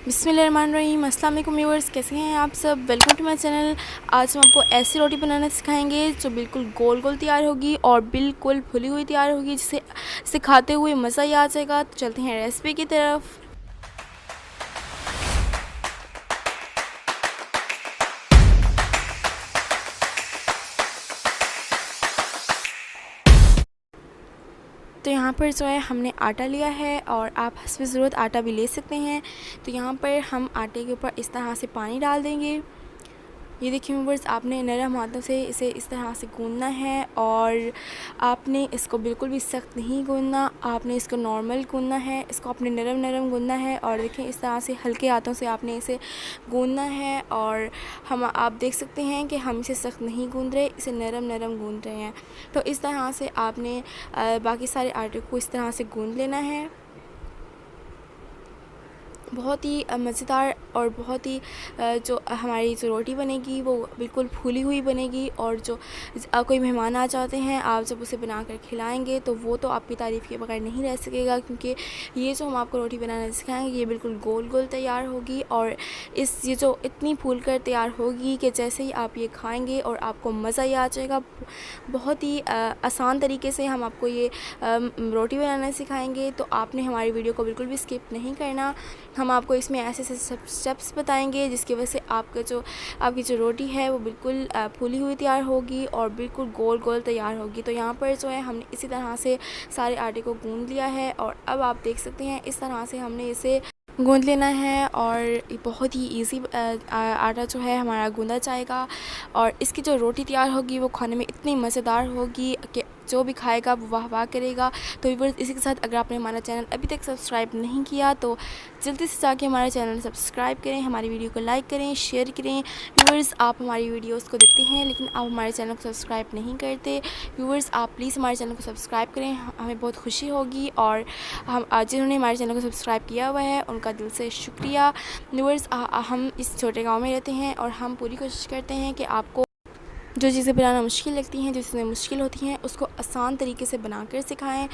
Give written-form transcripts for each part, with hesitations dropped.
बिस्मिल्लाहिर्रहमानिर्रहीम। अस्सलाम वालेकुम व्यूअर्स, कैसे हैं आप सब। Welcome to my channel. आज हम आपको ऐसी रोटी बनाना सिखाएंगे जो बिल्कुल गोल गोल तैयार होगी और बिल्कुल फुली हुई तैयार होगी, जिसे खाते हुए मज़ा ही आ जाएगा। तो चलते हैं रेसिपी की तरफ। तो यहाँ पर जो है हमने आटा लिया है और आप हस्ब ज़रूरत आटा भी ले सकते हैं। तो यहाँ पर हम आटे के ऊपर इस तरह से पानी डाल देंगे। ये देखिए व्यूअर्स, आपने नरम हाथों से इसे इस तरह से गूंदना है और आपने इसको बिल्कुल भी सख्त नहीं गूंदना, आपने इसको नॉर्मल गूंदना है। इसको आपने नरम नरम गूंदना है और देखिए इस तरह से हल्के हाथों से आपने इसे गूंदना है। और आप देख सकते हैं कि हम इसे सख्त नहीं गूंद रहे, इसे नरम नरम गूंद रहे हैं। तो इस तरह से आपने बाकी सारे आटे को इस तरह से गूंद लेना है। बहुत ही मज़ेदार और बहुत ही जो हमारी जो रोटी बनेगी वो बिल्कुल फूली हुई बनेगी। और जो कोई मेहमान आ जाते हैं, आप जब उसे बनाकर खिलाएंगे तो वो तो आपकी तारीफ़ के बगैर नहीं रह सकेगा, क्योंकि ये जो हम आपको रोटी बनाना सिखाएंगे ये बिल्कुल गोल गोल तैयार होगी और ये जो इतनी फूल कर तैयार होगी कि जैसे ही आप ये खाएँगे और आपको मज़ा ही आ जाएगा। बहुत ही आसान तरीके से हम आपको ये रोटी बनाना सिखाएंगे। तो आपने हमारी वीडियो को बिल्कुल भी स्किप नहीं करना। हम आपको इसमें ऐसे ऐसे स्टेप्स बताएंगे जिसकी वजह से आपकी जो रोटी है वो बिल्कुल फूली हुई तैयार होगी और बिल्कुल गोल गोल तैयार होगी। तो यहाँ पर जो है हमने इसी तरह से सारे आटे को गूंद लिया है और अब आप देख सकते हैं इस तरह से हमने इसे गूंद लेना है और बहुत ही इजी आटा जो है हमारा गूंदा जाएगा और इसकी जो रोटी तैयार होगी वो खाने में इतनी मज़ेदार होगी कि जो भी खाएगा वो वाह वाह करेगा। तो व्यूअर्स, इसी के साथ अगर आपने हमारा चैनल अभी तक सब्सक्राइब नहीं किया तो जल्दी से जाके हमारा चैनल सब्सक्राइब करें, हमारी वीडियो को लाइक करें, शेयर करें। व्यूअर्स, आप हमारी वीडियोस को देखते हैं लेकिन आप हमारे चैनल को सब्सक्राइब नहीं करते। व्यूअर्स, आप प्लीज़ हमारे चैनल को सब्सक्राइब करें, हमें बहुत खुशी होगी। और हम जिन्होंने हमारे चैनल को सब्सक्राइब किया हुआ है उनका दिल से शुक्रिया। व्यूअर्स, हम इस छोटे गाँव में रहते हैं और हम पूरी कोशिश करते हैं कि आपको जो चीज़ें बनाना मुश्किल लगती हैं, जो चीज़ें मुश्किल होती हैं, उसको आसान तरीके से बनाकर सिखाएं।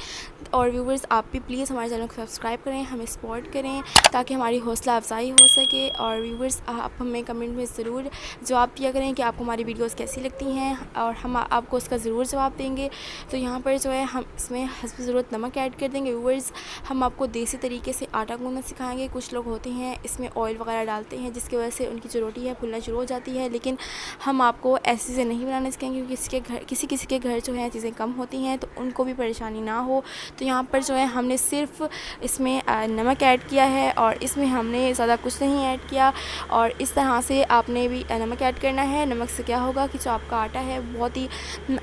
और व्यूवर्स, आप भी प्लीज़ हमारे चैनल को सब्सक्राइब करें, हमें सपोर्ट करें ताकि हमारी हौसला अफजाई हो सके। और व्यूवर्स, आप हमें कमेंट में ज़रूर जवाब दिया करें कि आपको हमारी वीडियोस कैसी लगती हैं और हम आपको उसका ज़रूर जवाब देंगे। तो यहाँ पर जो है हम इसमें हस्ब ज़रूरत नमक ऐड कर देंगे। व्यूवर्स, हम आपको देसी तरीके से आटा गूंदना सिखाएँगे। कुछ लोग होते हैं इसमें ऑयल वगैरह डालते हैं जिसकी वजह से उनकी जो रोटी है फूलना शुरू हो जाती है, लेकिन हम आपको ऐसे से नहीं बनाना सिखाएंगे क्योंकि किसी के घर जो है चीज़ें कम होती हैं तो उनको भी परेशानी ना हो। तो यहाँ पर जो है हमने सिर्फ इसमें नमक ऐड किया है और इसमें हमने ज़्यादा कुछ नहीं ऐड किया। और इस तरह से आपने भी नमक ऐड करना है। नमक से क्या होगा कि जो आपका आटा है बहुत ही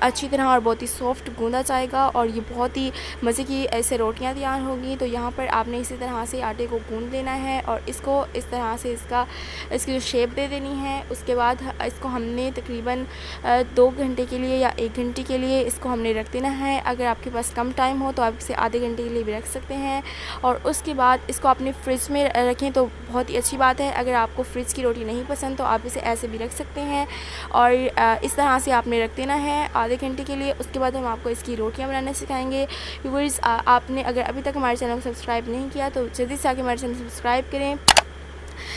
अच्छी तरह और बहुत ही सॉफ्ट गूंदा जाएगा और ये बहुत ही मज़े की ऐसे रोटियाँ तैयार होगी। तो यहाँ पर आपने इसी तरह से आटे को गूंद लेना है और इसको इस तरह से इसकी जो शेप दे देनी है। उसके बाद इसको हमने तकरीबन 2 घंटे के लिए या 1 घंटे के लिए इसको हमने रख देना है। अगर आपके पास कम टाइम हो तो आप इसे आधे घंटे के लिए भी रख सकते हैं। और उसके बाद इसको अपने फ्रिज में रखें तो बहुत ही अच्छी बात है। अगर आपको फ्रिज की रोटी नहीं पसंद तो आप इसे ऐसे भी रख सकते हैं और इस तरह से आपने रख देना है आधे घंटे के लिए। उसके बाद हम आपको इसकी रोटियाँ बनाना सिखाएँगे। व्यूअर्स, आपने अगर अभी तक हमारे चैनल को सब्सक्राइब नहीं किया तो जल्दी से आके हमारे चैनल सब्सक्राइब करें।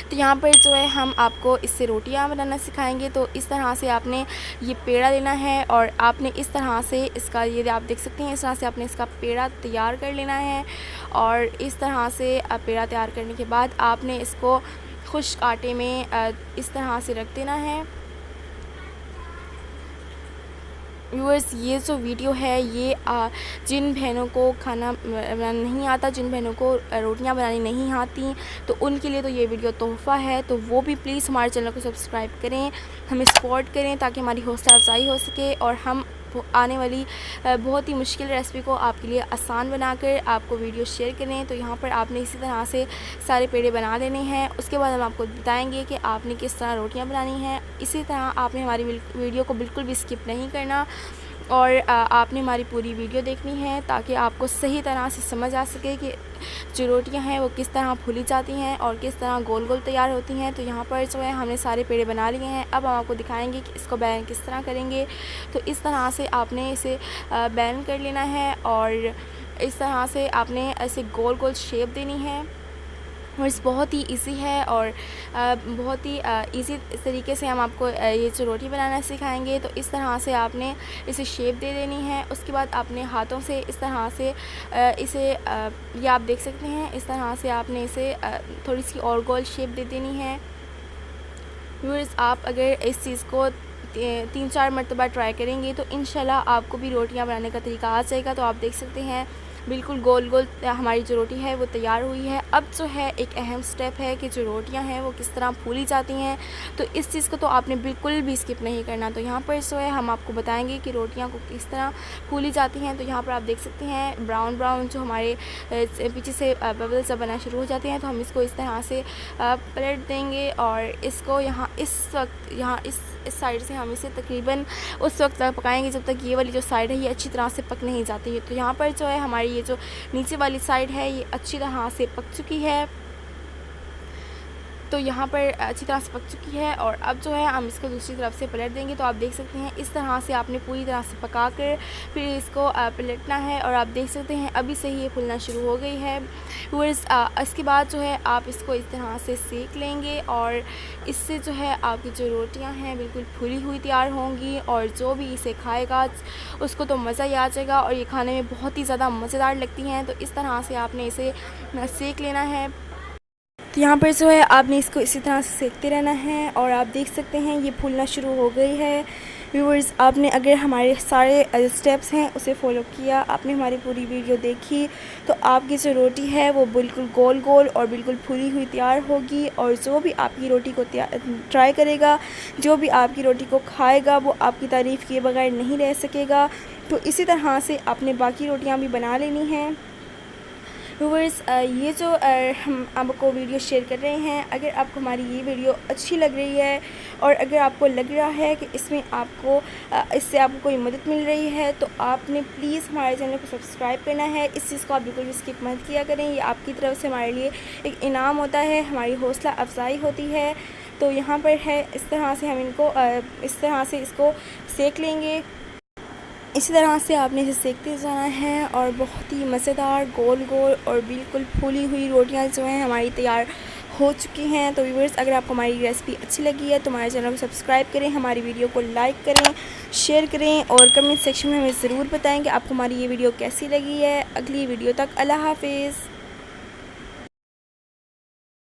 तो यहाँ पर जो है हम आपको इससे रोटियाँ बनाना सिखाएंगे। तो इस तरह से आपने ये पेड़ा लेना है और आपने इस तरह से इसका, ये आप देख सकते हैं, इस तरह से आपने इसका पेड़ा तैयार कर लेना है। और इस तरह से पेड़ा तैयार करने के बाद आपने इसको खुश्क आटे में इस तरह से रख देना है। व्यूअर्स, ये जो वीडियो है ये जिन बहनों को खाना बनाना नहीं आता, जिन बहनों को रोटियां बनानी नहीं आती, तो उनके लिए तो ये वीडियो तोहफ़ा है। तो वो भी प्लीज़ हमारे चैनल को सब्सक्राइब करें, हमें सपोर्ट करें ताकि हमारी हौसला अफजाई हो सके और हम आने वाली बहुत ही मुश्किल रेसिपी को आपके लिए आसान बनाकर आपको वीडियो शेयर करें। तो यहाँ पर आपने इसी तरह से सारे पेड़े बना लेने हैं। उसके बाद हम आपको बताएंगे कि आपने किस तरह रोटियाँ बनानी हैं। इसी तरह आपने हमारी वीडियो को बिल्कुल भी स्किप नहीं करना और आपने हमारी पूरी वीडियो देखनी है ताकि आपको सही तरह से समझ आ सके कि जो रोटियां हैं वो किस तरह फूली जाती हैं और किस तरह गोल गोल तैयार होती हैं। तो यहाँ पर जो है हमने सारे पेड़े बना लिए हैं। अब हम आपको दिखाएंगे कि इसको बैन किस तरह करेंगे। तो इस तरह से आपने इसे बैन कर लेना है और इस तरह से आपने ऐसे गोल गोल शेप देनी है। और इस बहुत ही इजी है और बहुत ही इजी तरीके से हम आपको ये जो रोटी बनाना सिखाएंगे। तो इस तरह से आपने इसे शेप दे देनी है। उसके बाद आपने हाथों से इस तरह से इसे ये आप देख सकते हैं, इस तरह से आपने इसे थोड़ी सी और गोल शेप दे देनी है। व्यूअर्स, आप अगर इस चीज़ को 3-4 मरतबा ट्राई करेंगे तो इंशाल्लाह आपको भी रोटियां बनाने का तरीका आ जाएगा। तो आप देख सकते हैं बिल्कुल गोल गोल हमारी जो रोटी है वो तैयार हुई है। अब जो है एक अहम स्टेप है कि जो रोटियां हैं वो किस तरह फूली जाती हैं। तो इस चीज़ को तो आपने बिल्कुल भी स्किप नहीं करना। तो यहाँ पर जो है हम आपको बताएंगे कि रोटियां को किस तरह फूली जाती हैं। तो यहाँ पर आप देख सकते हैं ब्राउन ब्राउन जो हमारे पीछे से बबल्स जब बना शुरू हो जाते हैं तो हम इसको इस तरह से पलट देंगे और इसको यहाँ इस वक्त यहाँ इस साइड से हम इसे तकरीबन उस वक्त तक पकाएंगे जब तक ये वाली जो साइड है ये अच्छी तरह से पक नहीं जाती है। तो यहाँ पर जो है हमारी ये जो नीचे वाली साइड है ये अच्छी तरह से पक चुकी है। तो यहाँ पर अच्छी तरह से पक चुकी है और अब जो है हम इसको दूसरी तरफ से पलट देंगे। तो आप देख सकते हैं इस तरह से आपने पूरी तरह से पका कर फिर इसको पलटना है और आप देख सकते हैं अभी से ही ये फूलना शुरू हो गई है। व्यूअर्स, इसके बाद जो है आप इसको इस तरह से सेक लेंगे और इससे जो है आपकी जो रोटियां हैं बिल्कुल फूली हुई तैयार होंगी और जो भी इसे खाएगा उसको तो मज़ा ही आ जाएगा और ये खाने में बहुत ही ज़्यादा मज़ेदार लगती हैं। तो इस तरह से आपने इसे सेक लेना है। तो यहाँ पर जो है आपने इसको इसी तरह से सेकते रहना है और आप देख सकते हैं ये फूलना शुरू हो गई है। व्यूअर्स, आपने अगर हमारे सारे स्टेप्स हैं उसे फॉलो किया, आपने हमारी पूरी वीडियो देखी तो आपकी जो रोटी है वो बिल्कुल गोल गोल और बिल्कुल फूली हुई तैयार होगी और जो भी आपकी रोटी को ट्राई करेगा, जो भी आपकी रोटी को खाएगा वो आपकी तारीफ़ किए बगैर नहीं रह सकेगा। तो इसी तरह से आपने बाकी रोटियाँ भी बना लेनी हैं। व्यूअर्स, ये जो हम आपको वीडियो शेयर कर रहे हैं, अगर आपको हमारी ये वीडियो अच्छी लग रही है और अगर आपको लग रहा है कि इसमें आपको इससे आपको कोई मदद मिल रही है तो आपने प्लीज़ हमारे चैनल को सब्सक्राइब करना है। इस चीज़ को आप बिल्कुल भी स्किप मत किया करें, ये आपकी तरफ से हमारे लिए एक इनाम होता है, हमारी हौसला अफजाई होती है। तो यहाँ पर है इस तरह से हम इनको इस तरह से इसको सेक लेंगे। इसी तरह से आपने इसे सेकते जाना है और बहुत ही मज़ेदार गोल गोल और बिल्कुल फूली हुई रोटियां जो हैं हमारी तैयार हो चुकी हैं। तो व्यूअर्स, अगर आपको हमारी रेसिपी अच्छी लगी है तो हमारे चैनल को सब्सक्राइब करें, हमारी वीडियो को लाइक करें, शेयर करें और कमेंट सेक्शन में हमें ज़रूर बताएं कि आपको हमारी ये वीडियो कैसी लगी है। अगली वीडियो तक अल्लाह हाफिज़।